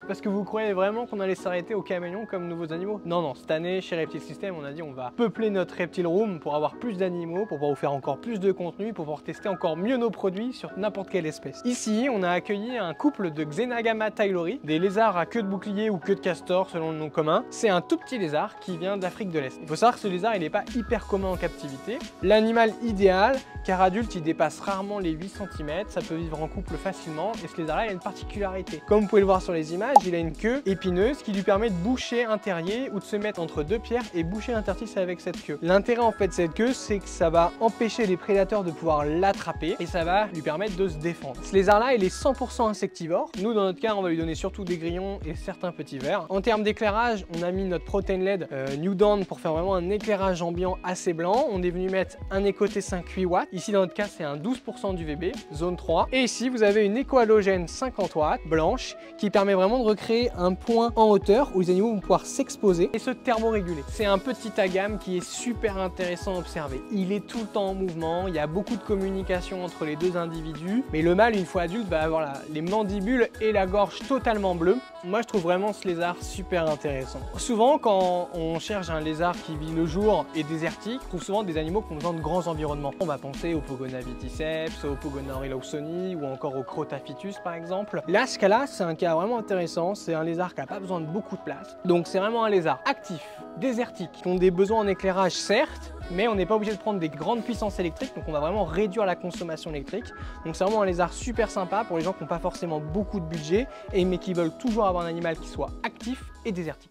Parce que vous croyez vraiment qu'on allait s'arrêter aux caméléons comme nouveaux animaux? Non, non, cette année, chez Reptile System, on a dit on va peupler notre Reptile Room pour avoir plus d'animaux, pour pouvoir vous faire encore plus de contenu, pour pouvoir tester encore mieux nos produits sur n'importe quelle espèce. Ici, on a accueilli un couple de Xenagama taylori, des lézards à queue de bouclier ou queue de castor selon le nom commun. C'est un tout petit lézard qui vient d'Afrique de l'Est. Il faut savoir que ce lézard, il n'est pas hyper commun en captivité. L'animal idéal, car adulte, il dépasse rarement les 8 cm, ça peut vivre en couple facilement, et ce lézard-là, il a une particularité. Comme vous pouvez le voir sur les images, il a une queue épineuse qui lui permet de boucher un terrier ou de se mettre entre deux pierres et boucher l'interstice avec cette queue. L'intérêt en fait de cette queue, c'est que ça va empêcher les prédateurs de pouvoir l'attraper et ça va lui permettre de se défendre. Ce lézard-là, il est 100% insectivore. Nous, dans notre cas, on va lui donner surtout des grillons et certains petits vers. En termes d'éclairage, on a mis notre Protein LED New Dawn pour faire vraiment un éclairage ambiant assez blanc. On est venu mettre un Eco T5 8 watts. Ici, dans notre cas, c'est un 12% d'UVB, zone 3. Et ici, vous avez une Eco Halogène 50 watts, blanche, qui permet vraiment de recréer un point en hauteur où les animaux vont pouvoir s'exposer et se thermoréguler. C'est un petit agame qui est super intéressant à observer. Il est tout le temps en mouvement, il y a beaucoup de communication entre les deux individus, mais le mâle, une fois adulte, va avoir les mandibules et la gorge totalement bleues. Moi, je trouve vraiment ce lézard super intéressant. Souvent, quand on cherche un lézard qui vit le jour et désertique, on trouve souvent des animaux qui ont besoin de grands environnements. On va penser au Pogona viticeps, au Pogona lawsoni ou encore au Crotaphytus par exemple. Là, ce cas-là, c'est un cas vraiment intéressant. C'est un lézard qui n'a pas besoin de beaucoup de place. Donc, c'est vraiment un lézard actif, désertique, qui ont des besoins en éclairage certes, mais on n'est pas obligé de prendre des grandes puissances électriques, donc on va vraiment réduire la consommation électrique. Donc c'est vraiment un lézard super sympa pour les gens qui n'ont pas forcément beaucoup de budget, mais qui veulent toujours avoir un animal qui soit actif et désertique.